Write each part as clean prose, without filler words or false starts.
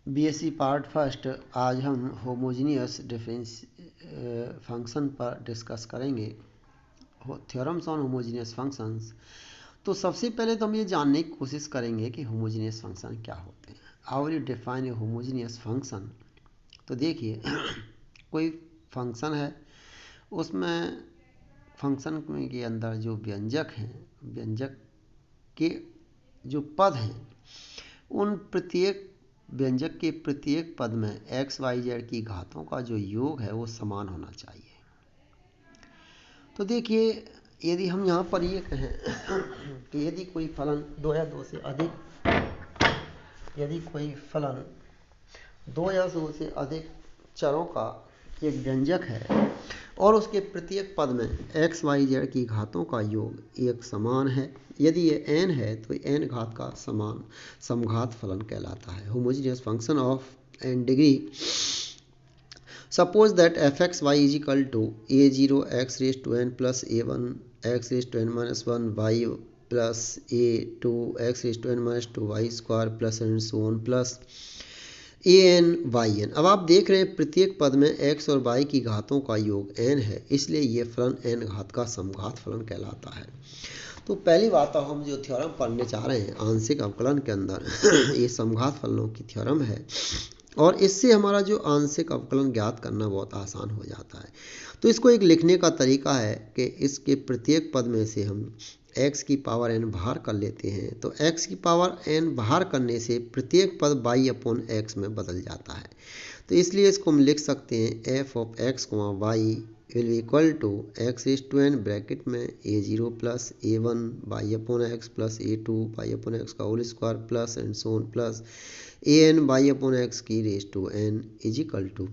BSc part first. आज हम homogeneous difference function पर डिस्कस करेंगे, थ्योरम्स ऑन होमोजीनियस फंक्शंस। तो सबसे पहले तो हम ये जानने की कोशिश करेंगे कि होमोजीनियस फंक्शन क्या होते हैं। How will you define a homogeneous function. तो देखिए कोई फंक्शन है, उसमें फंक्शन के अंदर जो व्यंजक हैं, व्यंजक के जो पद हैं, उन प्रत्येक व्यंजक के प्रत्येक पद में एक्स वाई जेड की घातों का जो योग है वो समान होना चाहिए। तो देखिए यदि हम यहाँ पर ये कहें कि यदि कोई फलन दो या दो से अधिक चरों का एक व्यंजक है और उसके प्रत्येक पद में एक्स वाई जेड की घातों का योग एक समान है, यदि ये n है तो n घात का समान समघात फलन कहलाता है, homogeneous function of n degree. Suppose that fxy is equal to a0 x raised to n plus a1 x raised to n minus 1 y plus a2 x raised to n minus 2 y square plus and so on plus an yn। अब आप देख रहे हैं प्रत्येक पद में x और y की घातों का योग n है, इसलिए ये फलन n घात का समघात फलन कहलाता है। तो पहली बात तो हम जो थ्योरम पढ़ने जा रहे हैं आंशिक अवकलन के अंदर ये समघात फलनों की थ्योरम है और इससे हमारा जो आंशिक अवकलन ज्ञात करना बहुत आसान हो जाता है। तो इसको एक लिखने का तरीका है कि इसके प्रत्येक पद में से हम x की पावर n बाहर कर लेते हैं, तो x की पावर n बाहर करने से प्रत्येक पद y अपॉन x में बदल जाता है। तो इसलिए इसको हम लिख सकते हैं f of x y will equal to x raise to n bracket में a0 plus a1 y upon x plus a2 y upon x का whole square plus and so on plus an y upon x की raise to n is equal to.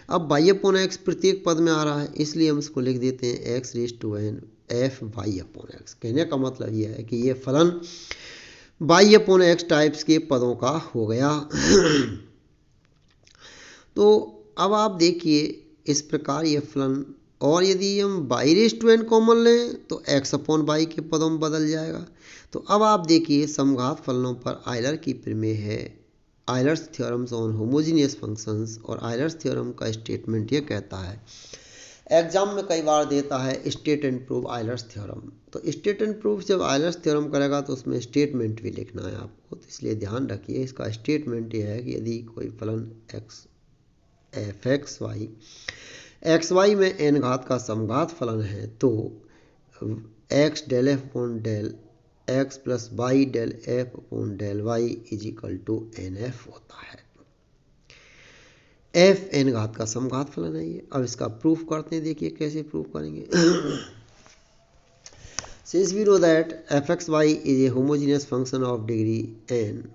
अब y upon x प्रत्येक पद में आ रहा है, इसलिए हम इसको लिख देते हैं x raise to n f y upon x. कहने का मतलब यह है कि ये फलन y अपॉन एक्स टाइप्स के पदों का हो गया। तो अब आप देखिए इस प्रकार ये फलन, और यदि हम y raise to n common लें तो x अपॉन y के पदों में बदल जाएगा। तो अब आप देखिए समघात फलनों पर आयलर की प्रमेय है, Euler's theorems on homogeneous functions. और आयलर्स थ्योरम का स्टेटमेंट ये कहता है, एग्जाम में कई बार देता है state and prove Euler's theorem. तो स्टेट एंड प्रूव जब आयलर्स थ्योरम करेगा तो उसमें स्टेटमेंट भी लिखना है आपको, तो इसलिए ध्यान रखिए। इसका स्टेटमेंट ये है कि यदि कोई फलन एक्स वाई में n घात का समघात फलन है तो x del f upon del x plus y del f upon del y is equal to n f होता है। एफ n घात का समघात फलन है ये। अब इसका प्रूफ करते हैं, देखिए कैसे प्रूफ करेंगे। Since we know that f x y is a homogeneous function of degree n,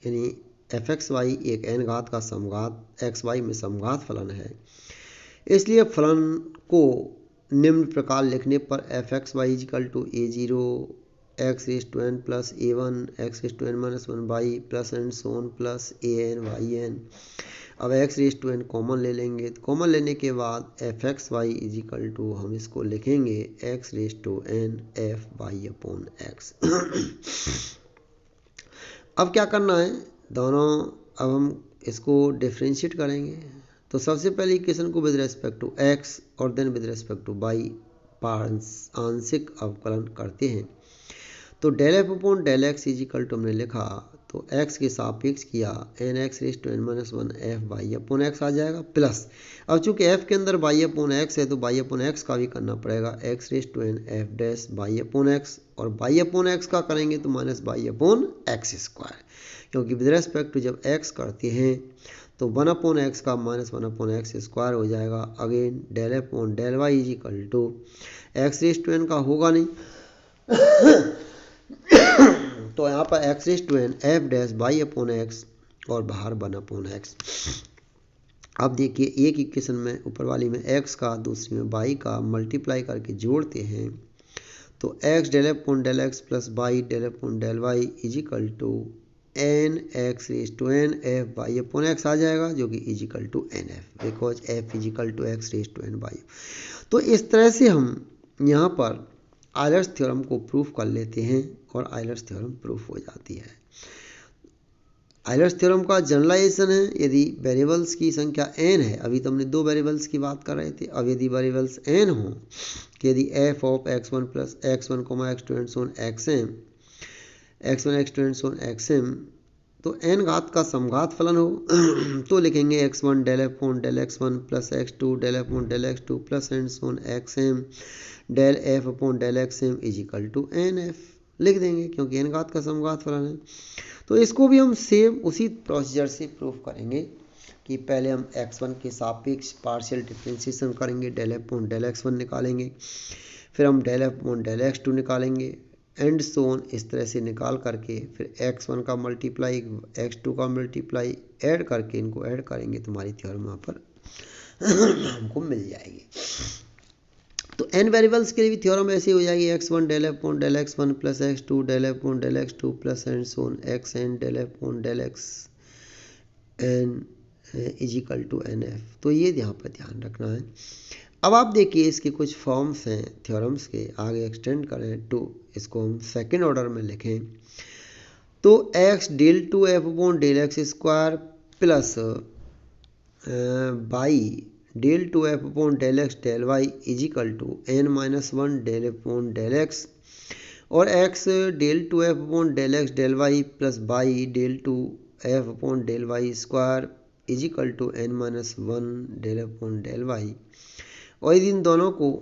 यानी एफ एक्स वाई एक n घात का समघात एक्स वाई में समघात फलन है, इसलिए फलन को निम्न प्रकार लिखने पर f x y is equal to a0 x raise to n plus a1 x raise to n minus 1 y plus and so on plus an yn। अब x raise to n common ले लेंगे, तो कॉमन लेने के बाद f x y is equal to हम इसको लिखेंगे x raise to n f y upon x. अब क्या करना है, दोनों अब हम इसको डिफ्रेंशिएट करेंगे। तो सबसे पहले इक्वेशन को विद रेस्पेक्ट टू x और then with respect to y आंशिक अवकलन करते हैं। तो del f upon del x is equal to हमने लिखा, तो x के सापेक्ष किया n x raise to n minus 1 f y upon x आ जाएगा प्लस, अब चूंकि f के अंदर y अपॉन एक्स है तो y अपॉन एक्स का भी करना पड़ेगा, x raise to n f dash y upon x, और y अपॉन एक्स का करेंगे तो minus y upon x square, क्योंकि विद रेस्पेक्ट टू जब x करते हैं तो 1 अपॉन एक्स का माइनस 1 अपॉन एक्स स्क्वायर हो जाएगा। Again del f upon del y is equal to x raise to n का होगा नहीं तो यहाँ पर x raise to n f dash y upon x और बाहर 1 अपॉन एक्स। अब देखिए एक इक्वेशन में ऊपर वाली में x का दूसरी में y का मल्टीप्लाई करके जोड़ते हैं, तो x del f upon del x plus y del f upon del y is equal to n x raise to n f y upon x आ जाएगा, जो कि is equal to n f, because f is equal to x raise to n y. तो इस तरह से हम यहाँ पर आयलर्स थ्योरम को प्रूफ कर लेते हैं और आयलर्स थ्योरम प्रूफ हो जाती है। आयलर्स थ्योरम का जनरलाइजेशन है, यदि वेरिएबल्स की संख्या n है, अभी तो हमने 2 वेरिएबल्स की बात कर रहे थे, अब यदि वेरिएबल्स n हो कि यदि f of x1 plus x1, x2 and so on xm, x1 x2 and so on xm, तो n घात का समघात फलन हो तो लिखेंगे x1 del f on del x1 plus x2 del f on del x2 plus and so on xm del f upon del xm is equal to nf लिख देंगे, क्योंकि n घात का समघात फलन है। तो इसको भी हम सेम उसी प्रोसीजर से प्रूव करेंगे कि पहले हम x1 के सापेक्ष पार्शियल डिफरेंशिएशन करेंगे, del f upon del x1 निकालेंगे, फिर हम del f upon del x2 निकालेंगे एंड सो ऑन, इस तरह से निकाल करके फिर x1 का मल्टीप्लाई x2 का मल्टीप्लाई ऐड करके इनको ऐड करेंगे, तुम्हारी थ्योरम यहाँ पर हमको मिल जाएगी। तो n वेरिएबल्स के लिए भी थ्योरम ऐसी हो जाएगी, x1 del f upon del x1 plus x2 del f upon del x2 plus and so on xn del f upon del xn is equal to nf। तो ये यहाँ पर ध्यान रखना है। अब आप देखिए इसके कुछ फॉर्म्स हैं थ्योरम्स के, आगे एक्सटेंड करें तो इसको हम सेकेंड ऑर्डर में लिखें तो x del two f upon del x square plus by del two f upon del x del y is equal to n minus one del f upon del x, और x del two f upon del x del y plus by del two f upon del y square is equal to n minus one del f upon del y. और इन दोनों को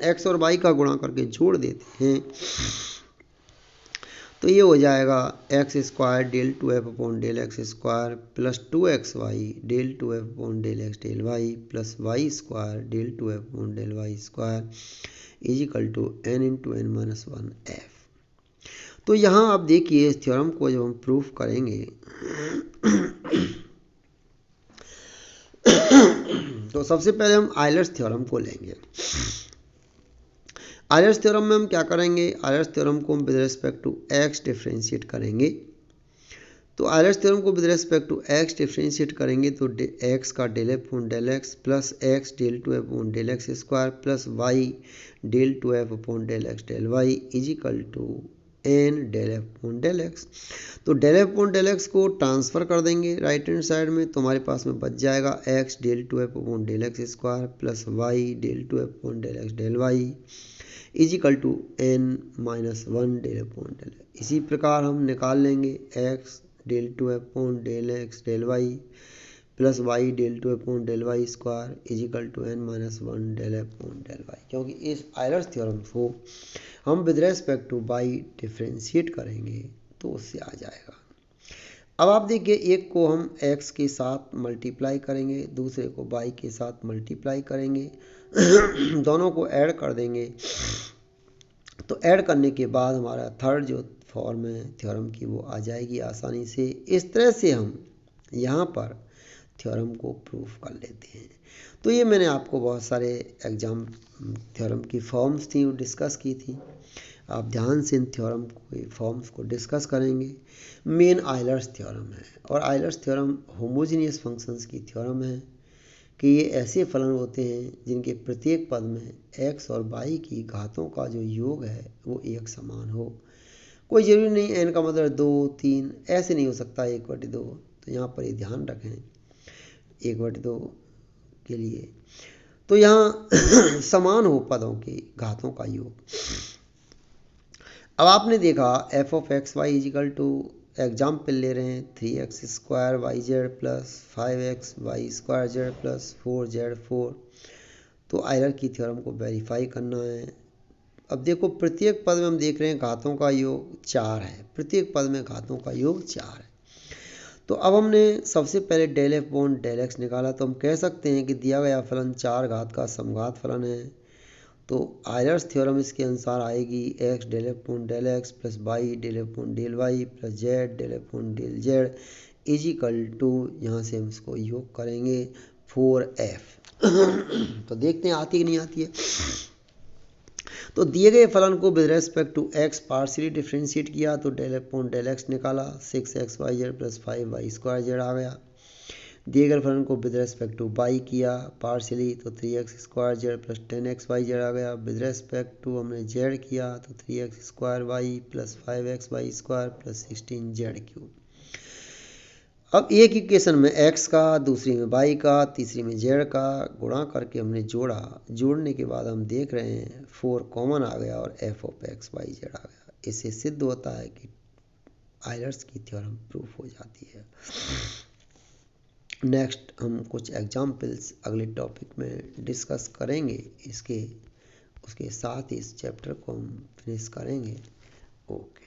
x और y का गुणा करके जोड़ देते हैं तो ये हो जाएगा x square del two f upon del x square plus 2xy del two f upon del x del y plus y square del two f upon del y square is equal to n into n minus one f. तो यहाँ आप देखिए इस theorem को जब हम proof करेंगे तो सबसे पहले हम आयलर्स थ्योरम को लेंगे। आयलर्स थ्योरम में हम क्या करेंगे, आयलर्स थ्योरम को हम with respect to x differentiate करेंगे। तो आयलर्स थ्योरम को with respect to x differentiate करेंगे तो x का del f upon del x plus x del two f upon del x square plus y del two f upon del x del y is equal to n del f upon del x. तो del f upon del x को transfer कर देंगे right hand side में, तो हमारे पास में बच जाएगा x del two f upon del x square plus y del two f upon del x del y is equal to n minus one del upon del. इसी प्रकार हम निकाल लेंगे x del two upon del x del y plus y del two upon del y square is equal to n minus one del upon del y, क्योंकि इस Euler's theorem को हम with respect to y differentiate करेंगे तो उससे आ जाएगा। अब आप देखिए एक को हम x के साथ मल्टीप्लाई करेंगे, दूसरे को y के साथ मल्टीप्लाई करेंगे दोनों को ऐड कर देंगे। तो ऐड करने के बाद हमारा थर्ड जो फॉर्म है थ्योरम की वो आ जाएगी आसानी से। इस तरह से हम यहाँ पर थ्योरम को प्रूफ कर लेते हैं। तो ये मैंने आपको बहुत सारे एग्जाम थ्योरम की फॉर्म्स थी वो डिस्कस की थी, आप ध्यान से इन थ्योरम के फॉर्म्स को डिस्कस करेंगे। मेन आयलर्स थ्योरम है और आयलर्स थ्योरम होमोजीनियस फंक्शंस की थ्योरम है कि ये ऐसे फलन होते हैं जिनके प्रत्येक पद में x और y की घातों का जो योग है वो एक समान हो। कोई जरूरी नहीं n का मतलब 2, 3 ऐसे नहीं हो सकता 1/2। तो यहाँ पर ये ध्यान रखें 1/2 के लिए तो यहाँ समान हो पदों की घातों का योग। अब आपने देखा f of x y is equal to example ले रहे हैं 3x square y z plus 5x y square z plus 4z4। तो आयलर की थ्योरम को वेरीफाई करना है। अब देखो प्रत्येक पद में हम देख रहे हैं घातों का योग 4 है, प्रत्येक पद में घातों का योग 4 है। तो अब हमने सबसे पहले del f upon del x निकाला, तो हम कह सकते हैं कि दिया गया फलन 4 घात का समघात फलन है। तो आयलर्स थ्योरम इसके अनुसार आएगी x del f upon del x plus y del f upon del y plus z del f upon del z is equal to, यहाँ से हम इसको योग करेंगे 4f। तो देखते हैं आती कि नहीं आती है। तो दिए गए फलन को with respect to x partially differentiate किया तो del f upon del x निकाला 6x y z plus 5y square z आ गया। दिए गए फलन को विद रेस्पेक्ट टू बाई किया पार्शियली तो 3x² z plus 10xy z आ गया। विद रेस्पेक्ट टू हमने जेड किया तो 3x² plus 5xy² plus 16z³। अब एक इक्वेशन में x का, दूसरी में y का, तीसरी में z का गुणा करके हमने जोड़ा। जोड़ने के बाद हम देख रहे हैं 4 कॉमन आ गया और f(x,y,z) आ गया। इससे सिद्ध होता है कि आयलर्स की थ्योरम प्रूफ हो जाती है। नेक्स्ट हम कुछ एग्जाम्पल्स अगले टॉपिक में डिस्कस करेंगे। उसके साथ ही इस चैप्टर को हम फिनिश करेंगे। ओके।